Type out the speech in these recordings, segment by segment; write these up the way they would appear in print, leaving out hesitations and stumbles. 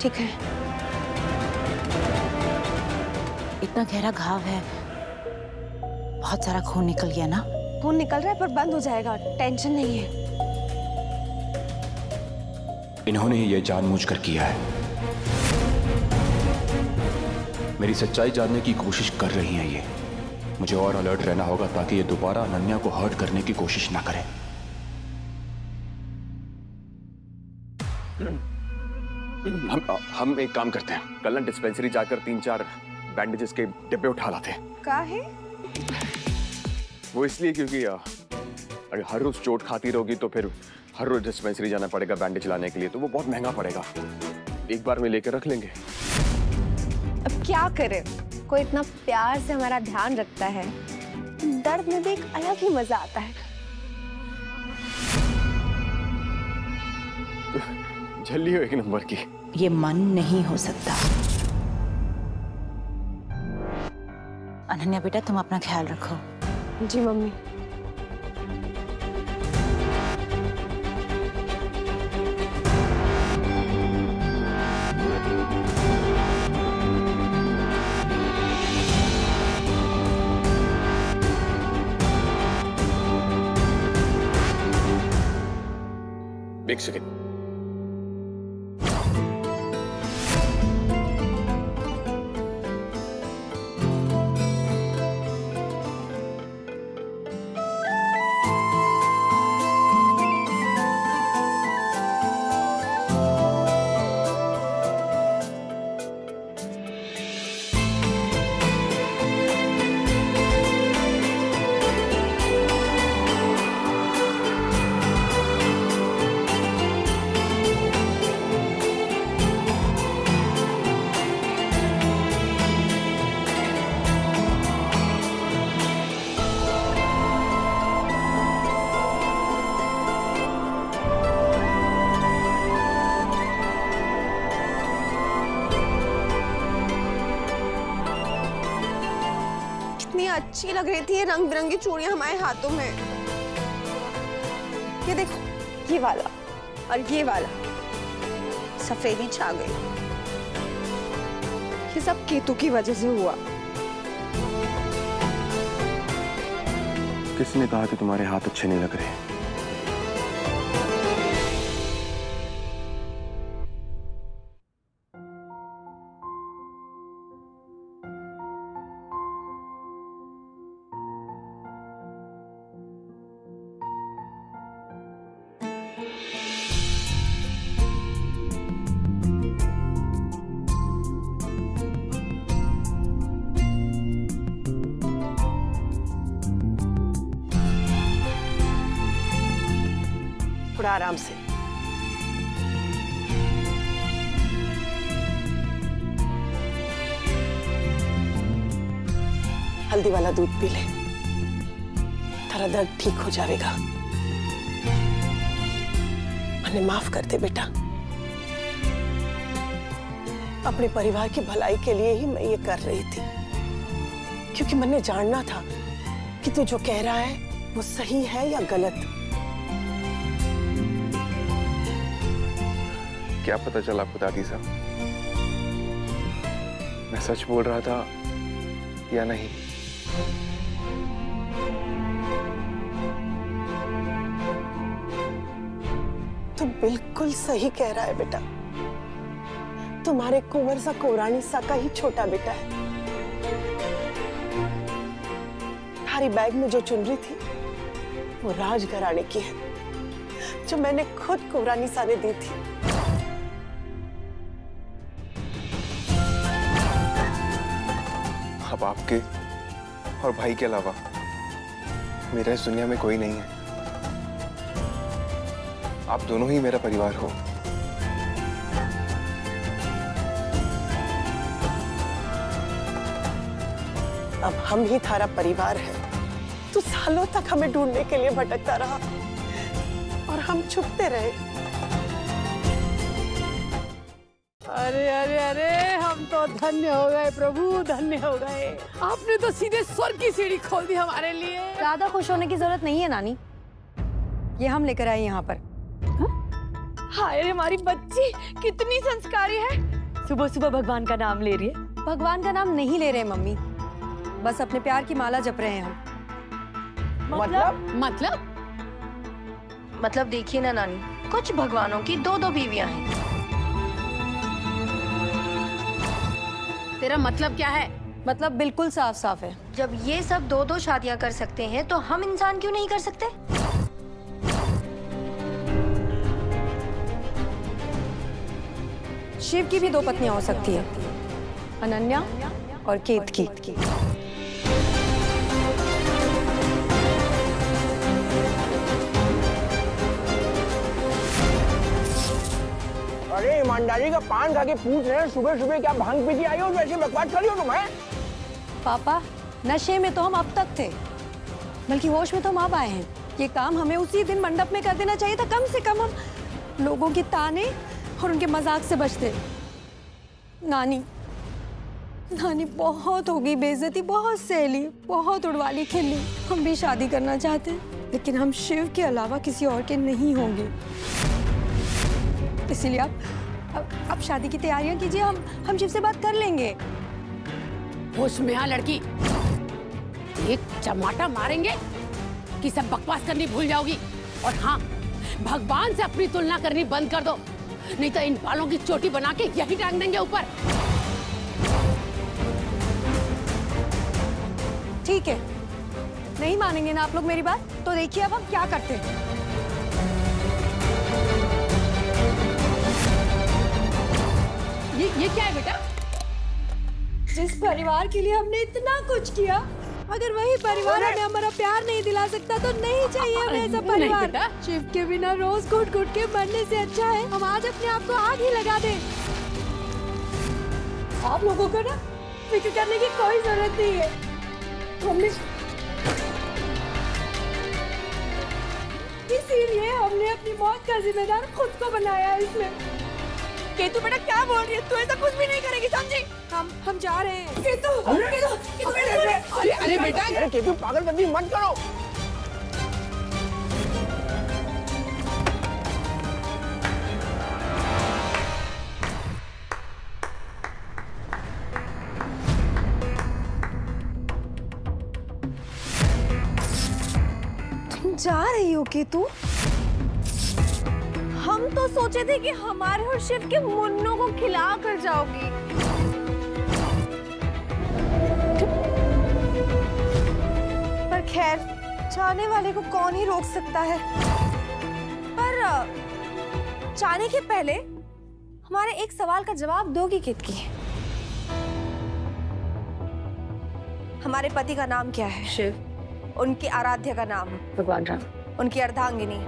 ठीक है। इतना गहरा घाव है, बहुत सारा खून निकल गया ना? खून निकल रहा है पर बंद हो जाएगा, टेंशन नहीं है। इन्होंने ये जानबूझकर किया है। मेरी सच्चाई जानने की कोशिश कर रही हैं ये। मुझे और अलर्ट रहना होगा ताकि ये दोबारा अनन्या को हर्ट करने की कोशिश ना करें। हम एक काम करते हैं, कल ना डिस्पेंसरी जाकर 3-4 बैंडेजेस के डिब्बे उठा लाते हैं। क्या है? वो इसलिए क्योंकि अगर हर रोज चोट खाती रहोगी तो फिर हर रोज डिस्पेंसरी जाना पड़ेगा बैंडेज लाने के लिए, तो वो बहुत महंगा पड़ेगा। एक बार में लेकर रख लेंगे। अब क्या करें, कोई इतना प्यार से हमारा ध्यान रखता है, दर्द में भी एक अलग ही मजा आता है। झल्ली हो एक नंबर की। ये मन नहीं हो सकता। अनन्या बेटा, तुम अपना ख्याल रखो। जी मम्मी। एक सेकेंड। अच्छी लग रही थी ये रंग बिरंगी चूड़ियां हमारे हाथों में। ये देखो, ये वाला और ये वाला, सफेदी छा गई। ये सब केतु की वजह से हुआ। किसने कहा कि तुम्हारे हाथ अच्छे नहीं लग रहे? थोड़ा आराम से। हल्दी वाला दूध पी ले, तेरा दर्द ठीक हो जाएगा। मैंने माफ कर दे बेटा, अपने परिवार की भलाई के लिए ही मैं ये कर रही थी, क्योंकि मैंने जानना था कि तू जो कह रहा है वो सही है या गलत। क्या पता चला आपको दादी साहब, मैं सच बोल रहा था या नहीं? तू बिल्कुल सही कह रहा है बेटा। तुम्हारे कुंवर सा कोरानी सा का ही छोटा बेटा है। थारी बैग में जो चुनरी थी वो राजघराने की है, जो मैंने खुद कोरानी सा ने दी थी। अब आपके और भाई के अलावा मेरा इस दुनिया में कोई नहीं है। आप दोनों ही मेरा परिवार हो। अब हम ही थारा परिवार है। तू सालों तक हमें ढूंढने के लिए भटकता रहा और हम छुपते रहे। अरे अरे अरे, हम तो धन्य हो गए प्रभु, धन्य हो गए। आपने तो सीधे स्वर्ग की सीढ़ी खोल दी हमारे लिए। ज्यादा खुश होने की जरूरत नहीं है नानी, ये हम लेकर आए यहाँ पर। हाय रे हमारी बच्ची कितनी संस्कारी है, सुबह सुबह भगवान का नाम ले रही है। भगवान का नाम नहीं ले रहे मम्मी, बस अपने प्यार की माला जप रहे हैं हम। मतलब देखिए ना नानी, कुछ भगवानों की 2-2 बीवियां हैं। तेरा मतलब क्या है? मतलब बिल्कुल साफ साफ है। जब ये सब 2-2 शादियां कर सकते हैं तो हम इंसान क्यों नहीं कर सकते? शिव की भी 2 पत्नियां हो सकती है, अनन्या और केतकी। अरे ईमानदारी का पान खा के पूछ रहे हैं, सुबह सुबह क्या भांग पी के आई हो, वैसे बकवास करी हो तुम? पापा, नशे में तो हम अब तक थे, बल्कि होश में तो हम अब आए हैं। ये काम हमें उसी दिन मंडप में कर देना चाहिए था, कम से कम हम लोगों के ताने और उनके मजाक से बचते। नानी बहुत हो गई बेइज्जती, बहुत सहली, बहुत उड़वाली खिल्ली। हम भी शादी करना चाहते हैं, लेकिन हम शिव के अलावा किसी और के नहीं होंगे। इसीलिए आप शादी की तैयारियां कीजिए, हम शिव से बात कर लेंगे। होश में आ लड़की, एक चमाटा मारेंगे कि सब बकवास करनी भूल जाओगी। और हाँ, भगवान से अपनी तुलना करनी बंद कर दो, नहीं तो इन बालों की चोटी बना के यही टांग देंगे ऊपर। ठीक है, नहीं मानेंगे ना आप लोग मेरी बात, तो देखिए अब हम क्या करते हैं। ये क्या है बेटा? जिस परिवार के लिए हमने इतना कुछ किया, अगर वही परिवार हमें हमारा प्यार नहीं दिला सकता तो नहीं चाहिए हमें ऐसा परिवार। शिव के बिना रोज घुट घुट के मरने से अच्छा है हम आज अपने आप को आग ही लगा दें। आप लोगों को ना फिक्र करने की कोई जरूरत नहीं है। इसीलिए हमने अपनी मौत का जिम्मेदार खुद को बनाया है इसमें। केतु बेटा क्या बोल रही है? तू ऐसा कुछ भी नहीं करेगी, समझी? हम जा रहे हैं। केतु अरे बेटा, अरे केतु पागलगर्दी मत करो। तुम जा रही हो केतु? हम तो सोचे थे कि हमारे और शिव के मुन्नों को खिला कर जाओगी। पर खैर, जाने वाले को कौन ही रोक सकता है। पर जाने के पहले हमारे एक सवाल का जवाब दोगी केतकी? हमारे पति का नाम क्या है? शिव। उनकी आराध्य का नाम? भगवान राम। उनकी अर्धांगिनी?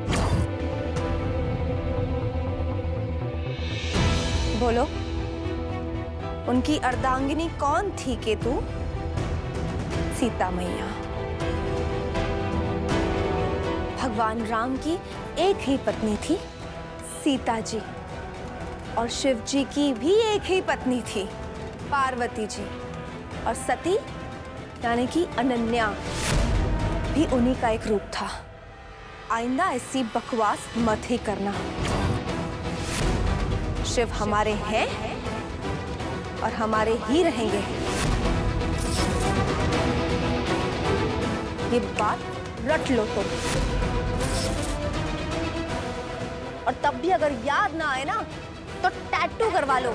बोलो, उनकी अर्धांगिनी कौन थी केतु? सीता मैया। भगवान राम की एक ही पत्नी थी, सीता जी, और शिव जी की भी एक ही पत्नी थी, पार्वती जी, और सती यानी कि अनन्या भी उन्हीं का एक रूप था। आइंदा ऐसी बकवास मत ही करना। शिव हमारे हैं और हमारे ही रहेंगे, ये बात रट लो तुम। और तब भी अगर याद ना आए ना तो टैटू करवा लो।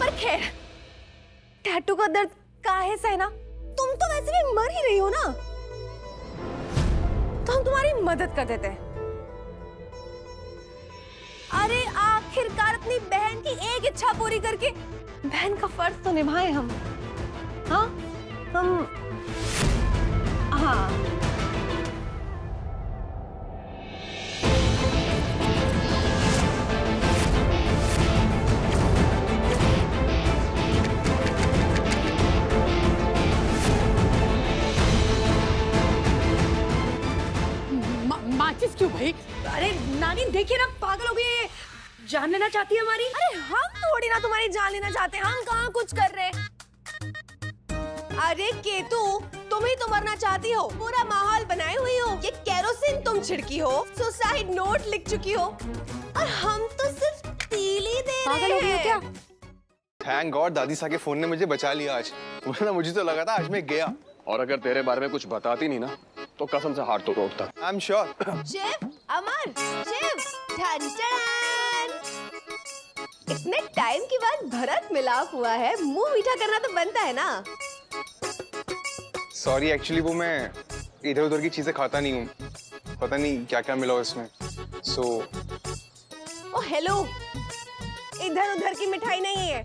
पर खैर, टैटू का दर्द काहे सहना? तुम तो वैसे भी मर ही रही हो ना, तो हम तुम्हारी मदद कर देते हैं। अरे आखिरकार अपनी बहन की एक इच्छा पूरी करके बहन का फर्ज तो निभाएं हम। हाँ, हाँ। माचिस क्यों भाई? अरे नानी देखिए ना, पागल हो गई है, जान लेना चाहती है हमारी। अरे हम थोड़ी ना तुम्हारी जान लेना चाहते हैं, हम कहाँ कुछ कर रहे हैं। अरे केतु, तुम ही तो मरना चाहती हो, पूरा माहौल बनाए हुई हो, ये केरोसिन तुम छिड़की हो, सुसाइड नोट लिख चुकी हो, और हम तो सिर्फ तीली दे रहे हैं। क्या? थैंक गॉड दादी साहब के फोन ने मुझे बचा लिया आज, वरना मुझे तो लगा था आज मैं गया। और अगर तेरे बारे में कुछ बताती नहीं ना तो कसम से हाथ तो तोड़ता। I am sure. शिव, अमर, शिव, ठन ठन। इतने टाइम के बाद भरत मिलाप हुआ है, मुंह मीठा करना तो बनता है ना। सॉरी, एक्चुअली वो मैं इधर उधर की चीजें खाता नहीं हूँ, पता नहीं क्या क्या मिला उसमें। सो ओ हेलो, इधर उधर की मिठाई नहीं है,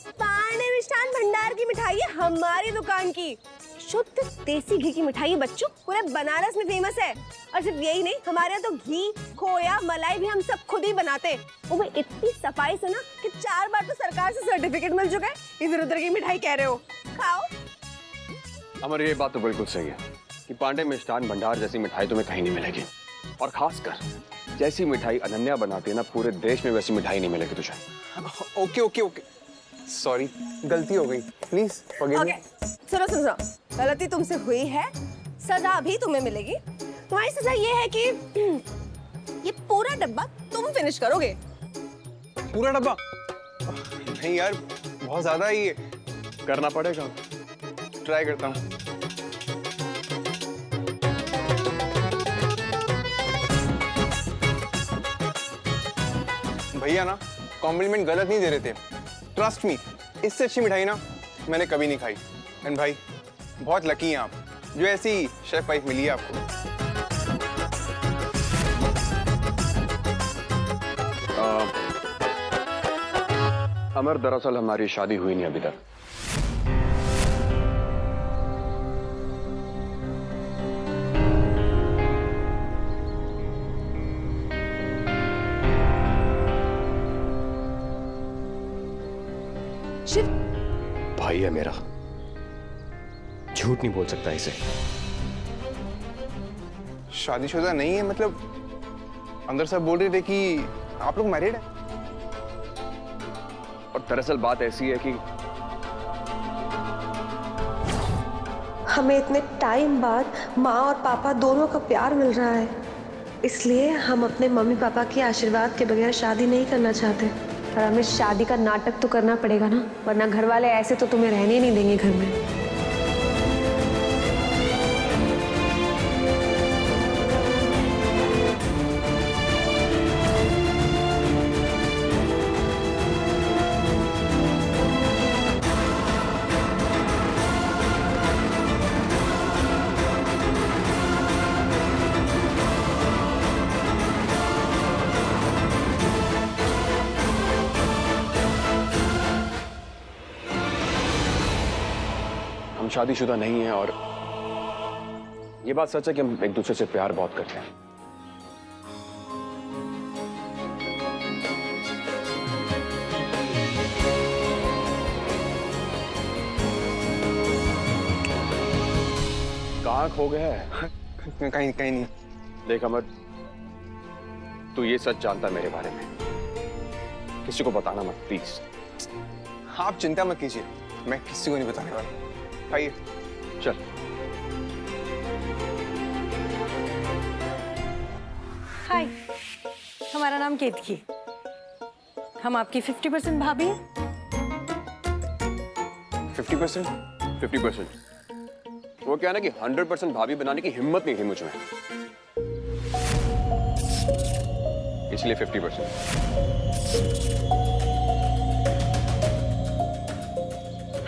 पांडे मिष्ठान भंडार की मिठाई है, हमारी दुकान की शुद्ध देसी घी की मिठाई है बच्चों, पूरे बनारस में फेमस है। और सिर्फ यही नहीं, हमारे यहाँ तो घी, खोया, मलाई भी हम सब खुद ही बनाते हैं, वो भी इतनी सफाई से ना कि 4 बार तो सरकार से सर्टिफिकेट मिल चुका है। इधर उधर की मिठाई कह रहे हो, खाओ। अमर, ये बात तो बिल्कुल सही है कि पांडे मिष्ठान भंडार जैसी मिठाई तुम्हें कहीं नहीं मिलेगी, और खासकर जैसी मिठाई अनन्या बनाती है ना, पूरे देश में वैसी मिठाई नहीं मिलेगी तुझे। ओके ओके ओके, सॉरी, गलती हो गई, प्लीज फॉरगिव मी। सुनो सुनो सुनो, गलती तुमसे हुई है, सजा भी तुम्हें मिलेगी। तुम्हारी सजा ये है कि ये पूरा डब्बा तुम फिनिश करोगे। पूरा डब्बा? नहीं यार, बहुत ज्यादा ही करना पड़ेगा, ट्राई करता हूँ। भैया ना कॉम्प्लीमेंट गलत नहीं दे रहे थे, ट्रस्ट मी, इससे अच्छी मिठाई ना मैंने कभी नहीं खाई। एंड भाई बहुत लकी हैं आप, जो ऐसी शेफ वाइफ मिली है आपको। अमर, दरअसल हमारी शादी हुई नहीं अभी तक। शिव, भाई है मेरा, झूठ नहीं बोल सकता इसे। शादीशुदा नहीं है मतलब? अंदर सब बोल रहे थे कि आप लोग मैरिड हैं। और दरअसल बात ऐसी है कि हमें इतने टाइम बाद माँ और पापा दोनों का प्यार मिल रहा है, इसलिए हम अपने मम्मी पापा के आशीर्वाद के बगैर शादी नहीं करना चाहते। पर हमें शादी का नाटक तो करना पड़ेगा ना, वरना घर वाले ऐसे तो तुम्हें रहने ही नहीं देंगे घर में। हम शादीशुदा नहीं हैं, और ये बात सच है कि हम एक दूसरे से प्यार बहुत करते हैं। कहाँ खो गया है? कहीं कहीं नहीं। देख अमर, तू ये सच जानता है मेरे बारे में, किसी को बताना मत प्लीज। आप चिंता मत कीजिए, मैं किसी को नहीं बताने वाला। आइए चल। हाय, हमारा नाम केतकी, हम आपकी 50% भाभी हैं। 50%? 50%? वो क्या ना कि 100% भाभी बनाने की हिम्मत नहीं थी मुझ में, इसलिए 50%।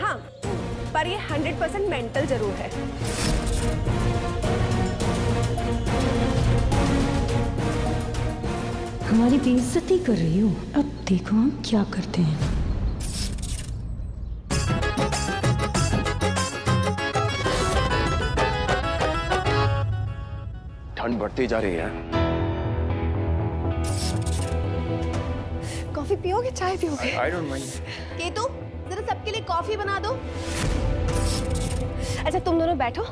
हाँ, पर ये 100% मेंटल जरूर है। हमारी बेइज्जती कर रही हो, अब देखो हम क्या करते हैं। ठंड बढ़ती जा रही है। कॉफी पियोगे, चाय पियोगे? I don't mind. केतु, जरा सबके लिए कॉफी बना दो। अच्छा तुम दोनों बैठो,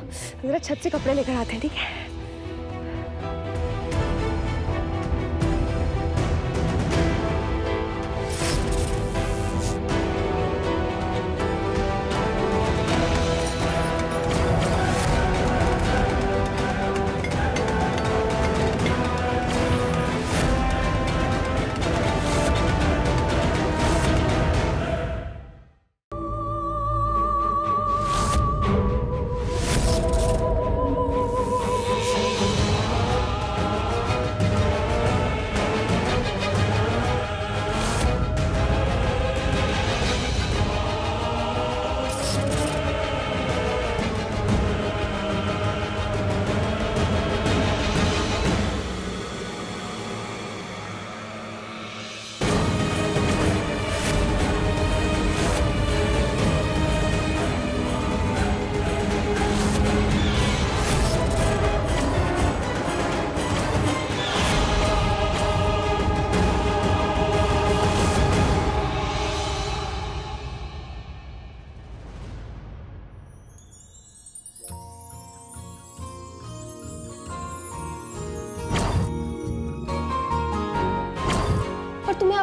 जरा छत से कपड़े लेकर आते हैं, ठीक है?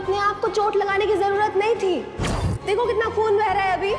अपने आप को चोट लगाने की जरूरत नहीं थी। देखो कितना खून बह रहा है अभी।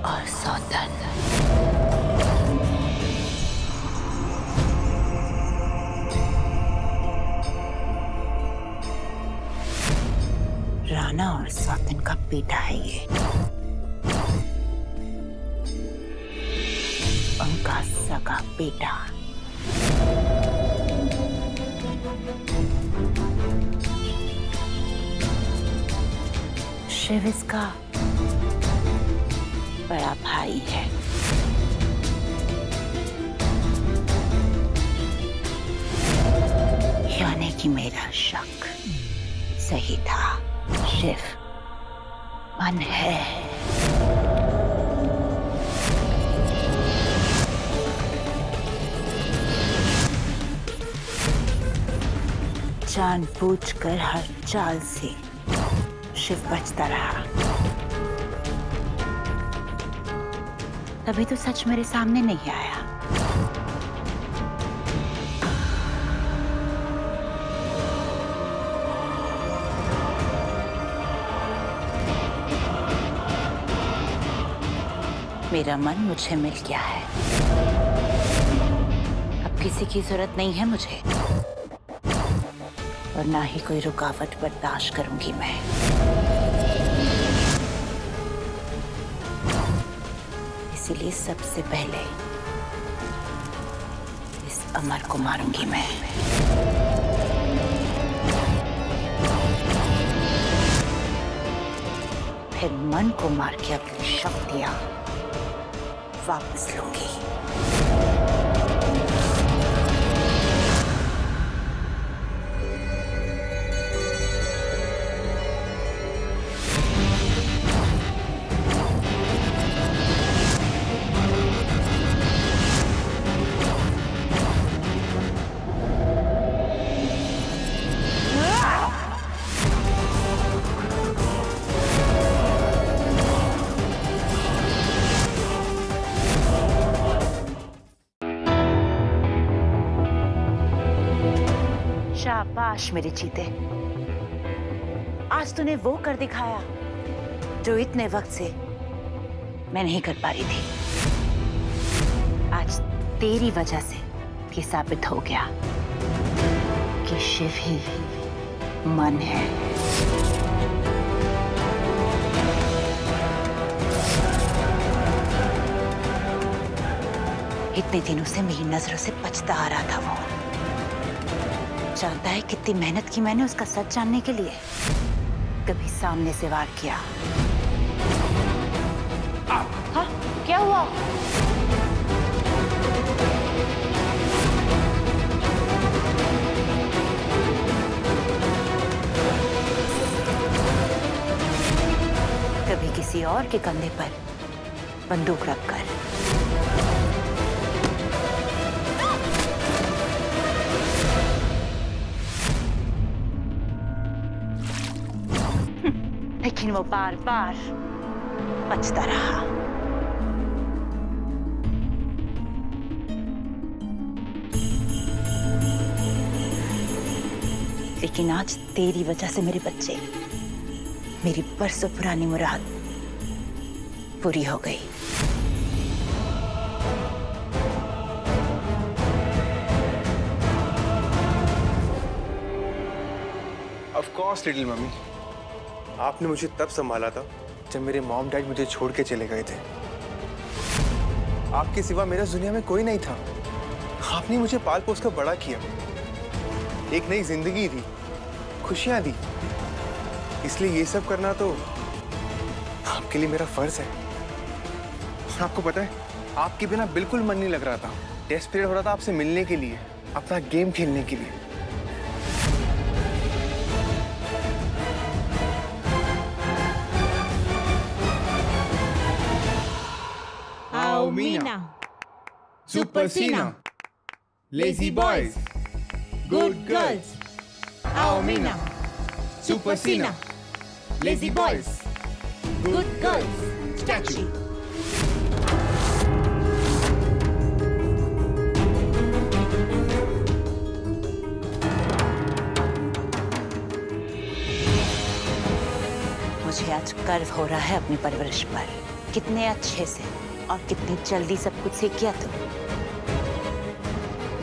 और सौतन राणा और सौतन का बेटा है ये। उनका सगा बेटा। शिव इसका बड़ा भाई है। यानी कि मेरा शक सही था, शिव मन है। जानबूझकर हर चाल से शिव बचता रहा, तभी तो सच मेरे सामने नहीं आया। मेरा मन मुझे मिल गया है। अब किसी की जरूरत नहीं है मुझे, और ना ही कोई रुकावट बर्दाश्त करूंगी मैं। इसीलिए सबसे पहले इस अमर को मारूंगी मैं। फिर मन को मार के अपनी शक्तियां वापस लूंगी। शाबाश मेरे चीते, आज तूने वो कर दिखाया जो इतने वक्त से मैं नहीं कर पा रही थी। आज तेरी वजह से ये साबित हो गया कि शिव ही मन है। इतने दिनों से मेरी नजरों से बचता आ रहा था वो। जानता है कितनी मेहनत की मैंने उसका सच जानने के लिए। कभी सामने से वार किया। हाँ, क्या हुआ? किसी और के कंधे पर बंदूक रखकर। लेकिन वो बार बार बचता रहा। लेकिन आज तेरी वजह से मेरे बच्चे, मेरी बरसों पुरानी मुराद पूरी हो गई। ऑफ कोर्स लिटिल मम्मी, आपने मुझे तब संभाला था जब मेरे मॉम डैड मुझे छोड़ के चले गए थे। आपके सिवा मेरा दुनिया में कोई नहीं था। आपने मुझे पाल पोस कर बड़ा किया, एक नई जिंदगी दी, खुशियां दी। इसलिए ये सब करना तो आपके लिए मेरा फर्ज है। आपको पता है, आपके बिना बिल्कुल मन नहीं लग रहा था। डेस्परेट हो रहा था आपसे मिलने के लिए, अपना गेम खेलने के लिए। Ao Mina, Super Sina, Lazy Boys, Good Girls. Ao Mina, Super Sina, Lazy Boys, Good Girls, Statue. मुझे आज गर्व हो रहा है अपनी परवरिश पर। कितने अच्छे से और कितनी जल्दी सब कुछ सीख गया तू।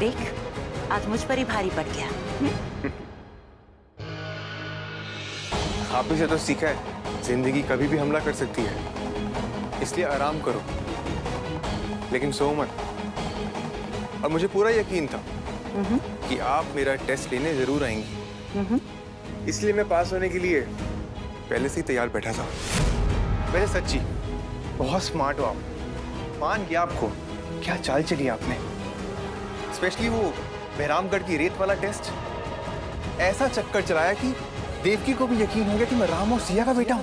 देख, आज मुझ पर ही भारी पड़ गया। आप ही से तो सीखा है, जिंदगी कभी भी हमला कर सकती है, इसलिए आराम करो, लेकिन सो मत। और मुझे पूरा यकीन था कि आप मेरा टेस्ट लेने जरूर आएंगी, इसलिए मैं पास होने के लिए पहले से ही तैयार बैठा था। वैसे सच्ची बहुत स्मार्ट हो आप, मान गया आपको। क्या चाल चली आपने, स्पेशली वो बहरामगढ़ की रेत वाला टेस्ट। ऐसा चक्कर चलाया कि देवकी को भी यकीन हो गया कि मैं राम और सिया का बेटा हूं।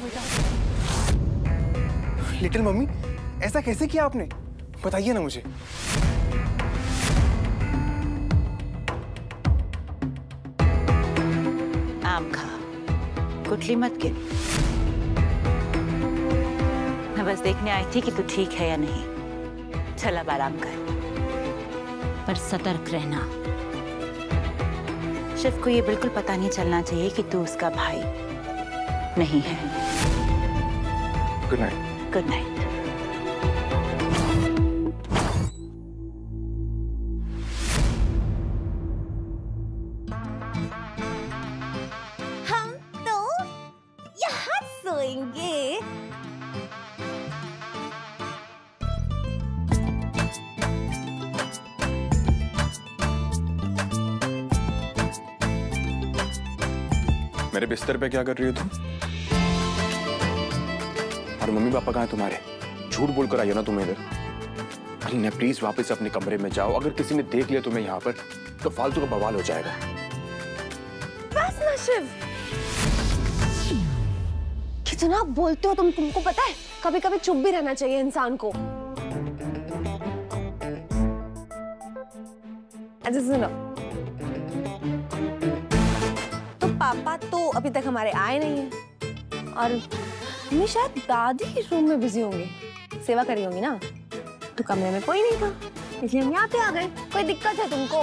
लिटिल मम्मी, ऐसा कैसे किया आपने, बताइए ना मुझे। आम खा, गुठली मत गिर। मैं बस देखने आई थी कि तू ठीक है या नहीं। चल अब आराम कर, पर सतर्क रहना। शिव को ये बिल्कुल पता नहीं चलना चाहिए कि तू उसका भाई नहीं है। Good night. Good night. हम तो यहाँ सोएंगे। मेरे बिस्तर पे क्या कर रही हो तुम? और मम्मी पापा कहाँ हैं तुम्हारे? झूठ बोल कर आई हो ना तुम इधर। अन्य प्लीज वापस अपने कमरे में जाओ। अगर किसी ने देख लिया तुम्हें यहाँ पर तो फालतू का बवाल हो जाएगा। बस ना शिव, कितना बोलते हो तुम। तुमको पता है, कभी कभी चुप भी रहना चाहिए इंसान को। अच्छा सुनो, तो पापा तो अभी तक हमारे आए नहीं हैं और मम्मी शायद दादी रूम में बिजी होंगे, सेवा करी होंगी ना। तो कमरे में कोई नहीं था, इसलिए हम यहाँ पे आ गए। कोई दिक्कत है तुमको?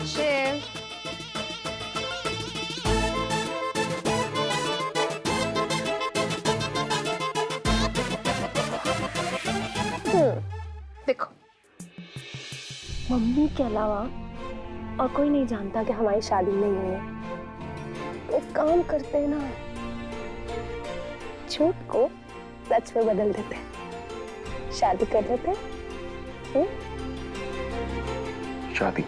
शिव, देखो, मम्मी के अलावा और कोई नहीं जानता कि हमारी शादी नहीं हुई है। तो एक काम करते हैं ना, झूठ को सच में बदल देते हैं, शादी कर लेते हैं। शादी?